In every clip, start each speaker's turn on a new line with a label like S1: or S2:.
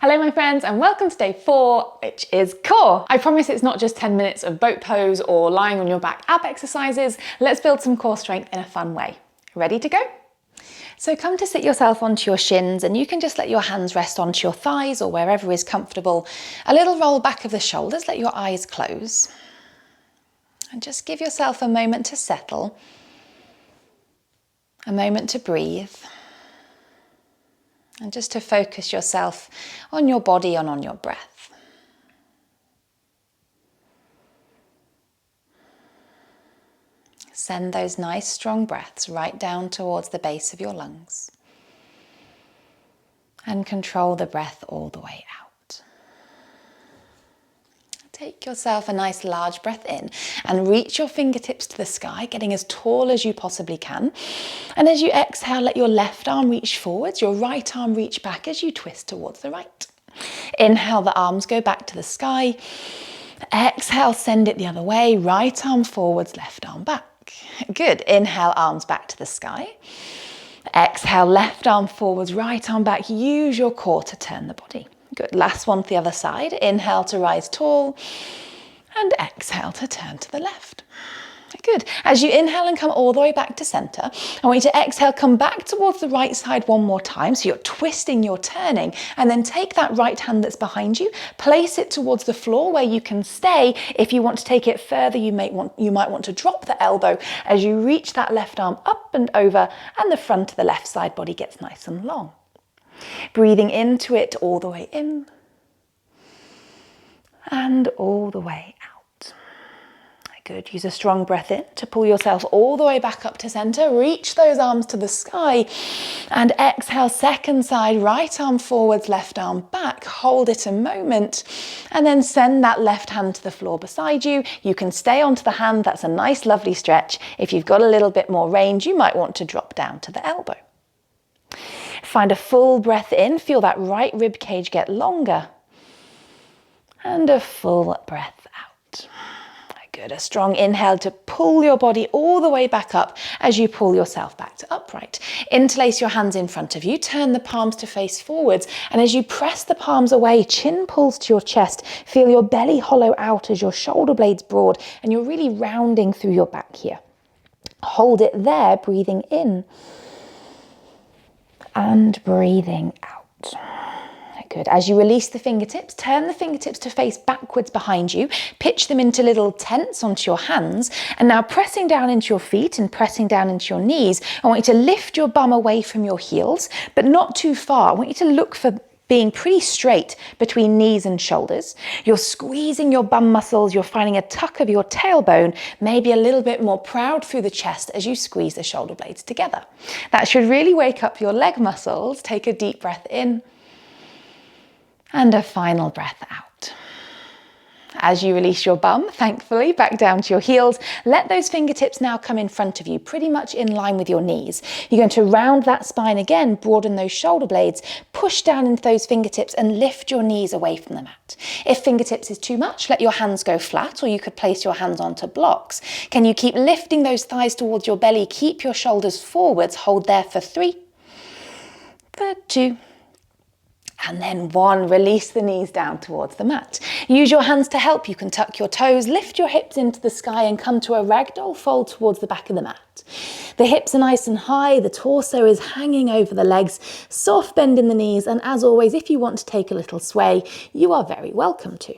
S1: Hello my friends and welcome to day 4, which is core. I promise it's not just 10 minutes of boat pose or lying on your back ab exercises. Let's build some core strength in a fun way. Ready to go? So come to sit yourself onto your shins and you can just let your hands rest onto your thighs or wherever is comfortable. A little roll back of the shoulders, let your eyes close. And just give yourself a moment to settle, a moment to breathe. And just to focus yourself on your body and on your breath. Send those nice strong breaths right down towards the base of your lungs. And control the breath all the way out. Take yourself a nice large breath in and reach your fingertips to the sky, getting as tall as you possibly can. And as you exhale, let your left arm reach forwards, your right arm reach back as you twist towards the right. Inhale, the arms go back to the sky. Exhale, send it the other way, right arm forwards, left arm back. Good. Inhale, arms back to the sky. Exhale, left arm forwards, right arm back. Use your core to turn the body. Good. Last one to the other side. Inhale to rise tall and exhale to turn to the left. Good. As you inhale and come all the way back to center, I want you to exhale, come back towards the right side one more time. So you're twisting, you're turning, and then take that right hand that's behind you, place it towards the floor where you can stay. If you want to take it further, you might want to drop the elbow as you reach that left arm up and over, and the front of the left side body gets nice and long. Breathing into it all the way in and all the way out. Good. Use a strong breath in to pull yourself all the way back up to center. Reach those arms to the sky and exhale, second side, right arm forwards, left arm back. Hold it a moment and then send that left hand to the floor beside you. You can stay onto the hand. That's a nice, lovely stretch. If you've got a little bit more range, you might want to drop down to the elbow. Find a full breath in, feel that right rib cage get longer. And a full breath out. Good, a strong inhale to pull your body all the way back up as you pull yourself back to upright. Interlace your hands in front of you, turn the palms to face forwards, and as you press the palms away, chin pulls to your chest, feel your belly hollow out as your shoulder blades broad, and you're really rounding through your back here. Hold it there, breathing in. And breathing out. Good. As you release the fingertips, turn the fingertips to face backwards behind you, pitch them into little tents onto your hands, and now pressing down into your feet and pressing down into your knees, I want you to lift your bum away from your heels, but not too far. I want you to look for being pretty straight between knees and shoulders. You're squeezing your bum muscles, you're finding a tuck of your tailbone, maybe a little bit more proud through the chest as you squeeze the shoulder blades together. That should really wake up your leg muscles. Take a deep breath in and a final breath out. As you release your bum, thankfully, back down to your heels, let those fingertips now come in front of you, pretty much in line with your knees. You're going to round that spine again, broaden those shoulder blades, push down into those fingertips and lift your knees away from the mat. If fingertips is too much, let your hands go flat, or you could place your hands onto blocks. Can you keep lifting those thighs towards your belly? Keep your shoulders forwards. Hold there for 3, for 2, and then 1, release the knees down towards the mat. Use your hands to help. You can tuck your toes, lift your hips into the sky and come to a ragdoll fold towards the back of the mat. The hips are nice and high, the torso is hanging over the legs, soft bend in the knees, and as always, if you want to take a little sway, you are very welcome to.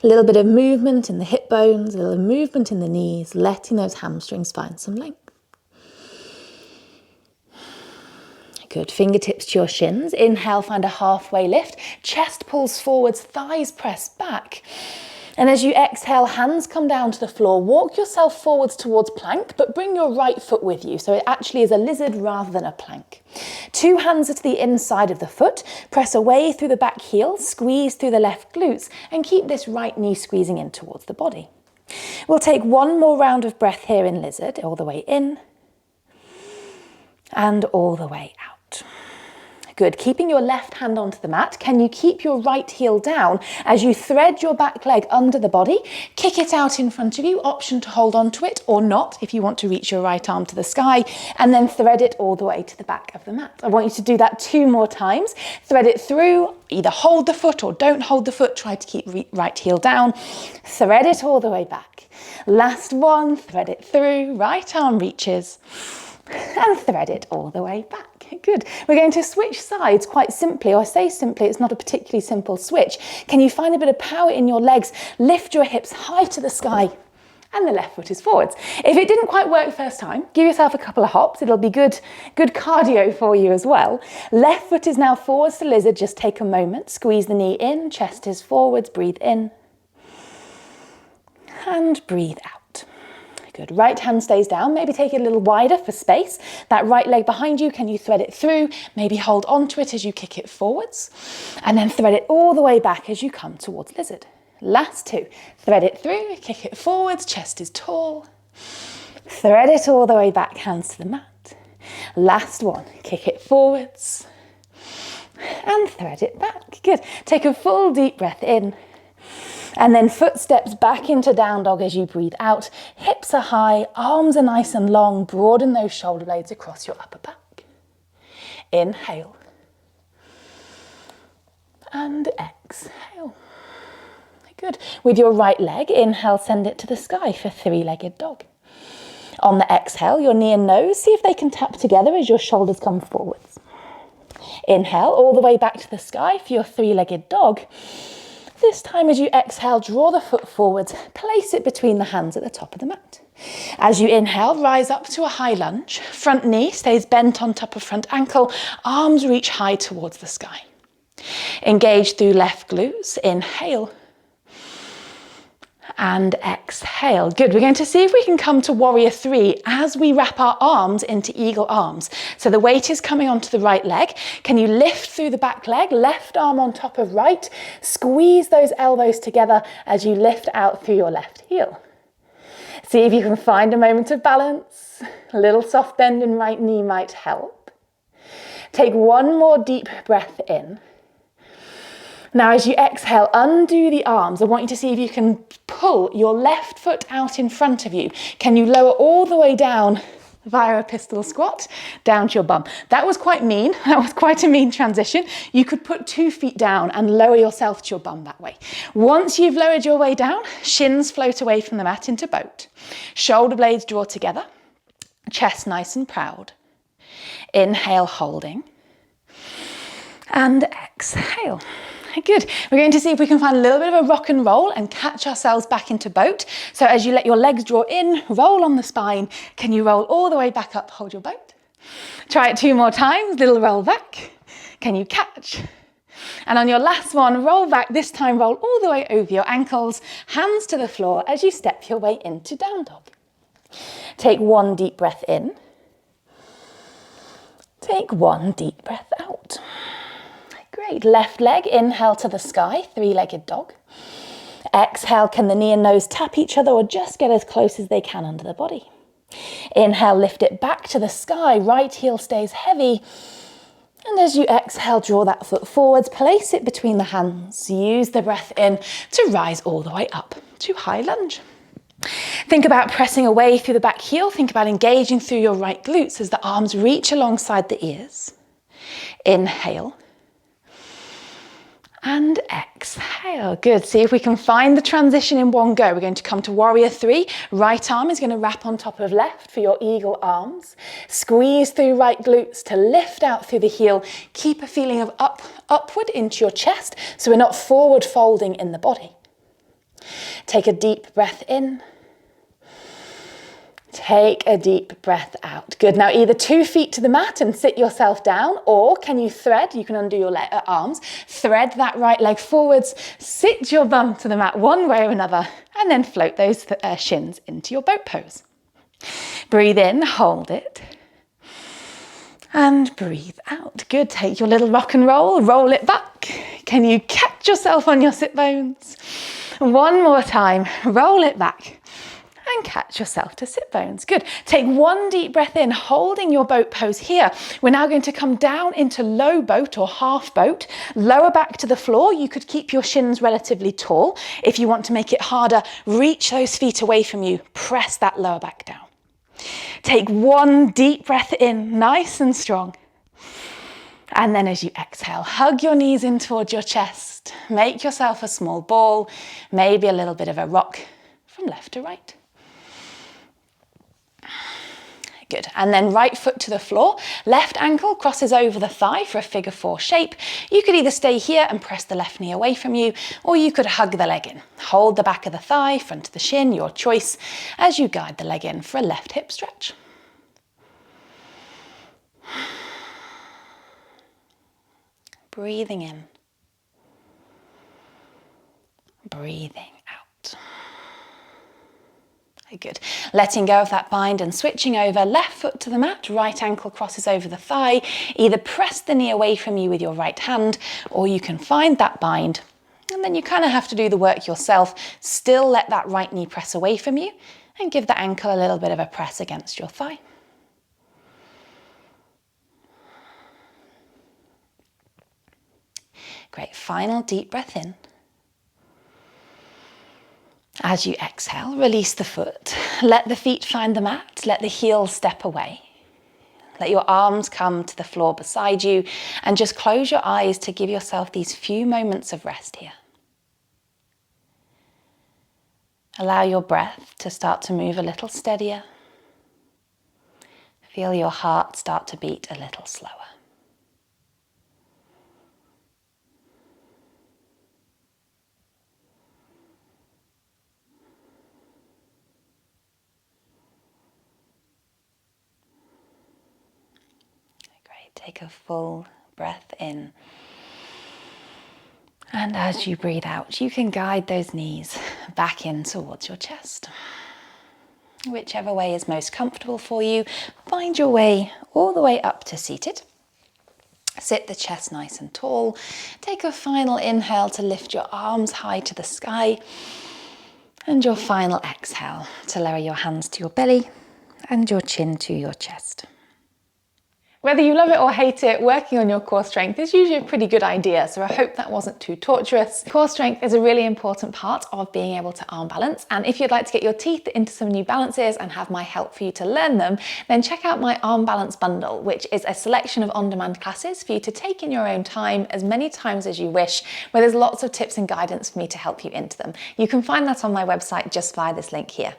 S1: A little bit of movement in the hip bones, a little movement in the knees, letting those hamstrings find some length. Good. Fingertips to your shins. Inhale, find a halfway lift. Chest pulls forwards, thighs press back. And as you exhale, hands come down to the floor. Walk yourself forwards towards plank, but bring your right foot with you. So it actually is a lizard rather than a plank. 2 hands are to the inside of the foot. Press away through the back heel, squeeze through the left glutes, and keep this right knee squeezing in towards the body. We'll take one more round of breath here in lizard, all the way in and all the way out. Good. Keeping your left hand onto the mat, can you keep your right heel down as you thread your back leg under the body? Kick it out in front of you, option to hold on to it or not if you want to reach your right arm to the sky, and then thread it all the way to the back of the mat. I want you to do that 2 more times. Thread it through, either hold the foot or don't hold the foot, try to keep right heel down. Thread it all the way back. Last one, thread it through, right arm reaches, and thread it all the way back. Good. We're going to switch sides quite simply, or I say simply, it's not a particularly simple switch. Can you find a bit of power in your legs? Lift your hips high to the sky, and the left foot is forwards. If it didn't quite work first time, give yourself a couple of hops. It'll be good cardio for you as well. Left foot is now forwards to lizard. Just take a moment. Squeeze the knee in, chest is forwards, breathe in, and breathe out. Good. Right hand stays down. Maybe take it a little wider for space. That right leg behind you, can you thread it through? Maybe hold onto it as you kick it forwards, and then thread it all the way back as you come towards lizard. Last 2. Thread it through, kick it forwards, chest is tall. Thread it all the way back, hands to the mat. Last one, kick it forwards and thread it back. Good. Take a full deep breath in. And then footsteps back into down dog as you breathe out. Hips are high, arms are nice and long. Broaden those shoulder blades across your upper back. Inhale. And exhale. Good. With your right leg, inhale, send it to the sky for 3-legged dog. On the exhale, your knee and nose, see if they can tap together as your shoulders come forwards. Inhale, all the way back to the sky for your 3-legged dog. This time as you exhale, draw the foot forwards, place it between the hands at the top of the mat. As you inhale, rise up to a high lunge. Front knee stays bent on top of front ankle, arms reach high towards the sky. Engage through left glutes, inhale. And exhale. Good. We're going to see if we can come to warrior 3 as we wrap our arms into eagle arms. So the weight is coming onto the right leg. Can you lift through the back leg, left arm on top of right, squeeze those elbows together as you lift out through your left heel. See if you can find a moment of balance. A little soft bend in right knee might help. Take 1 more deep breath in. Now, as you exhale, undo the arms. I want you to see if you can pull your left foot out in front of you. Can you lower all the way down via a pistol squat down to your bum? That was quite mean. That was quite a mean transition. You could put 2 feet down and lower yourself to your bum that way. Once you've lowered your way down, shins float away from the mat into boat. Shoulder blades draw together. Chest nice and proud. Inhale, holding. And exhale. Good. We're going to see if we can find a little bit of a rock and roll and catch ourselves back into boat. So as you let your legs draw in, roll on the spine. Can you roll all the way back up, hold your boat? Try it 2 more times, little roll back. Can you catch? And on your last one, roll back. This time roll all the way over your ankles, hands to the floor as you step your way into down dog. Take 1 deep breath in. Take 1 deep breath out. Great. Left leg, inhale to the sky, 3-legged dog. Exhale, can the knee and nose tap each other or just get as close as they can under the body? Inhale, lift it back to the sky, right heel stays heavy. And as you exhale, draw that foot forwards, place it between the hands. Use the breath in to rise all the way up to high lunge. Think about pressing away through the back heel. Think about engaging through your right glutes as the arms reach alongside the ears. Inhale. And exhale. Good. See if we can find the transition in one go. We're going to come to warrior 3. Right arm is going to wrap on top of left for your eagle arms. Squeeze through right glutes to lift out through the heel. Keep a feeling of upward into your chest so we're not forward folding in the body. Take a deep breath in. Take a deep breath out. Good. Now either 2 feet to the mat and sit yourself down, or can you thread? You can undo your arms, thread that right leg forwards, sit your bum to the mat one way or another, and then float those shins into your boat pose. Breathe in, hold it, and breathe out. Good. Take your little rock and roll it back. Can you catch yourself on your sit bones? 1 more time, roll it back. and catch yourself to sit bones. Good. Take one deep breath in, holding your boat pose here. We're now going to come down into low boat or half boat, lower back to the floor. You could keep your shins relatively tall. If you want to make it harder, reach those feet away from you. Press that lower back down. Take one deep breath in, nice and strong. And then as you exhale, hug your knees in towards your chest. Make yourself a small ball, maybe a little bit of a rock from left to right. Good. And then right foot to the floor, left ankle crosses over the thigh for a figure 4 shape. You could either stay here and press the left knee away from you, or you could hug the leg in. Hold the back of the thigh, front of the shin, your choice, as you guide the leg in for a left hip stretch. Breathing in, breathing out. Good. Letting go of that bind and switching over, left foot to the mat, right ankle crosses over the thigh. Either press the knee away from you with your right hand, or you can find that bind. And then you kind of have to do the work yourself. Still let that right knee press away from you and give the ankle a little bit of a press against your thigh. Great. Final deep breath in. As you exhale, release the foot. Let the feet find the mat. Let the heels step away. Let your arms come to the floor beside you and just close your eyes to give yourself these few moments of rest here. Allow your breath to start to move a little steadier. Feel your heart start to beat a little slower. Take a full breath in. And as you breathe out, you can guide those knees back in towards your chest. Whichever way is most comfortable for you, find your way all the way up to seated. Sit the chest nice and tall. Take a final inhale to lift your arms high to the sky. And your final exhale to lower your hands to your belly and your chin to your chest. Whether you love it or hate it, working on your core strength is usually a pretty good idea, so I hope that wasn't too torturous. Core strength is a really important part of being able to arm balance, and if you'd like to get your teeth into some new balances and have my help for you to learn them, then check out my Arm Balance Bundle, which is a selection of on-demand classes for you to take in your own time as many times as you wish, where there's lots of tips and guidance for me to help you into them. You can find that on my website just via this link here.